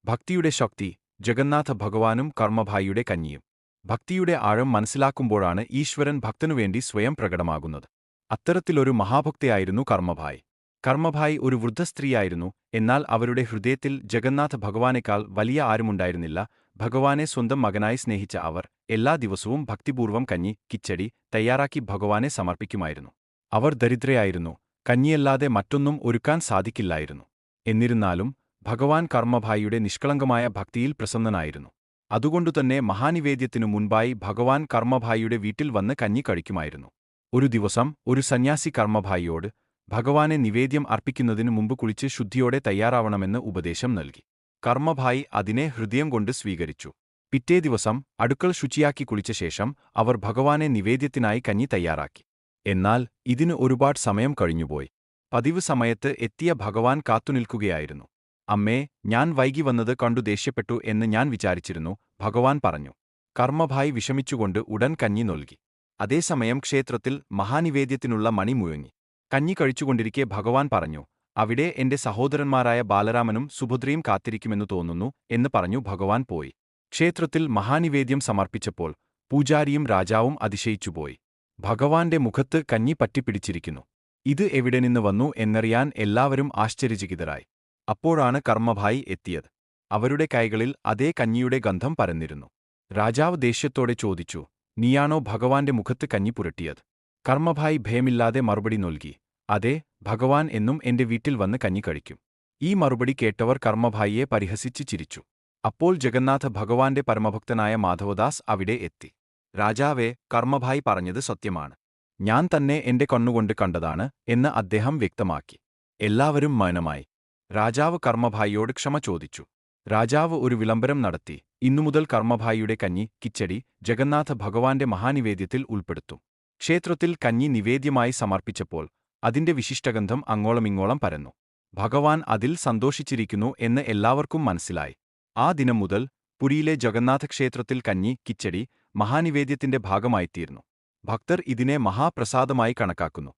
ഭക്തിയുടെ ശക്തി, ജഗന്നാഥ ഭഗവാനും കർമ്മഭായിയുടെ കഞ്ഞിയും. ഭക്തിയുടെ ആഴം മനസ്സിലാക്കുമ്പോഴാണ് ഈശ്വരൻ ഭക്തനുവേണ്ടി സ്വയം പ്രകടമാകുന്നത്. അത്തരത്തിലൊരു മഹാഭക്തയായിരുന്നു കർമ്മഭായി. കർമ്മഭായി ഒരു വൃദ്ധസ്ത്രീയായിരുന്നു, എന്നാൽ അവരുടെ ഹൃദയത്തിൽ ജഗന്നാഥ ഭഗവാനേക്കാൾ വലിയ ആരുമുണ്ടായിരുന്നില്ല. ഭഗവാനെ സ്വന്തം മകനായി സ്നേഹിച്ച അവർ എല്ലാ ദിവസവും ഭക്തിപൂർവ്വം കഞ്ഞി, കിച്ചടി തയ്യാറാക്കി ഭഗവാനെ സമർപ്പിക്കുമായിരുന്നു. അവർ ദരിദ്രയായിരുന്നു, കഞ്ഞിയല്ലാതെ മറ്റൊന്നും ഒരുക്കാൻ സാധിക്കില്ലായിരുന്നു. എന്നിരുന്നാലും ഭഗവാൻ കർമ്മഭായിയുടെ നിഷ്കളങ്കമായ ഭക്തിയിൽ പ്രസന്നനായിരുന്നു. അതുകൊണ്ടുതന്നെ മഹാനിവേദ്യത്തിനു മുൻപായി ഭഗവാൻ കർമ്മഭായിയുടെ വീട്ടിൽ വന്ന് കഞ്ഞി കഴിക്കുമായിരുന്നു. ഒരു ദിവസം ഒരു സന്യാസി കർമ്മഭായിയോട് ഭഗവാനെ നിവേദ്യം അർപ്പിക്കുന്നതിനു മുമ്പ് കുളിച്ച് ശുദ്ധിയോടെ തയ്യാറാവണമെന്ന് ഉപദേശം നൽകി. കർമ്മഭായി അതിനെ ഹൃദയം കൊണ്ട് സ്വീകരിച്ചു. പിറ്റേ ദിവസം അടുക്കൾ ശുചിയാക്കി കുളിച്ച ശേഷം അവർ ഭഗവാനെ നിവേദ്യത്തിനായി കഞ്ഞി തയ്യാറാക്കി. എന്നാൽ ഇതിന് ഒരുപാട് സമയം കഴിഞ്ഞുപോയി. പതിവ് സമയത്ത് എത്തിയ ഭഗവാൻ കാത്തുനിൽക്കുകയായിരുന്നു. അമ്മേ, ഞാൻ വൈകി വന്നത് കണ്ടു ദേഷ്യപ്പെട്ടു എന്ന് ഞാൻ വിചാരിച്ചിരുന്നു, ഭഗവാൻ പറഞ്ഞു. കർമ്മഭായി വിഷമിച്ചുകൊണ്ട് ഉടൻ കഞ്ഞി നൽകി. അതേസമയം ക്ഷേത്രത്തിൽ മഹാനിവേദ്യത്തിനുള്ള മണി മുഴങ്ങി. കഞ്ഞി കഴിച്ചുകൊണ്ടിരിക്കെ ഭഗവാൻ പറഞ്ഞു, അവിടെ എന്റെ സഹോദരന്മാരായ ബാലരാമനും സുഭദ്രയും കാത്തിരിക്കുമെന്നു തോന്നുന്നു എന്ന് പറഞ്ഞു ഭഗവാൻ പോയി. ക്ഷേത്രത്തിൽ മഹാനിവേദ്യം സമർപ്പിച്ചപ്പോൾ പൂജാരിയും രാജാവും അതിശയിച്ചുപോയി. ഭഗവാന്റെ മുഖത്ത് കഞ്ഞി പറ്റിപ്പിടിച്ചിരിക്കുന്നു. ഇത് എവിടെ നിന്ന് വന്നു എന്നറിയാൻ എല്ലാവരും ആശ്ചര്യചകിതരായി. അപ്പോഴാണ് കർമ്മഭായി എത്തിയത്. അവരുടെ കൈകളിൽ അതേ കഞ്ഞിയുടെ ഗന്ധം പരന്നിരുന്നു. രാജാവ് ദേഷ്യത്തോടെ ചോദിച്ചു, നീയാണോ ഭഗവാന്റെ മുഖത്ത് കഞ്ഞി പുരട്ടിയത്? കർമ്മഭായി ഭയമില്ലാതെ മറുപടി നൽകി, അതെ, ഭഗവാൻ എന്നും എന്റെ വീട്ടിൽ വന്ന് കഞ്ഞി കഴിക്കും. ഈ മറുപടി കേട്ടവർ കർമ്മഭായിയെ പരിഹസിച്ച് ചിരിച്ചു. അപ്പോൾ ജഗന്നാഥ ഭഗവാന്റെ പരമഭക്തനായ മാധവദാസ് അവിടെ എത്തി. രാജാവേ, കർമ്മഭായി പറഞ്ഞത് സത്യമാണ്. ഞാൻ തന്നെ എന്റെ കണ്ണുകൊണ്ട് കണ്ടതാണ് എന്ന് അദ്ദേഹം വ്യക്തമാക്കി. എല്ലാവരും മൗനമായി. രാജാവ് കർമ്മഭായിയോട് ക്ഷമ ചോദിച്ചു. രാജാവ് ഒരു വിളംബരം നടത്തി, ഇന്നുമുതൽ കർമ്മഭായിയുടെ കഞ്ഞി, കിച്ചടി ജഗന്നാഥ ഭഗവാന്റെ മഹാനിവേദ്യത്തിൽ ഉൾപ്പെടുത്തും. ക്ഷേത്രത്തിൽ കഞ്ഞി നിവേദ്യമായി സമർപ്പിച്ചപ്പോൾ അതിന്റെ വിശിഷ്ടഗന്ധം അങ്ങോളമിങ്ങോളം പരന്നു. ഭഗവാൻ അതിൽ സന്തോഷിച്ചിരിക്കുന്നു എന്ന് എല്ലാവർക്കും മനസ്സിലായി. ആ ദിനം മുതൽ പുരിയിലെ ജഗന്നാഥ ക്ഷേത്രത്തിൽ കഞ്ഞി, കിച്ചടി മഹാനിവേദ്യത്തിന്റെ ഭാഗമായിത്തീർന്നു. ഭക്തർ ഇതിനെ മഹാപ്രസാദമായി കണക്കാക്കുന്നു.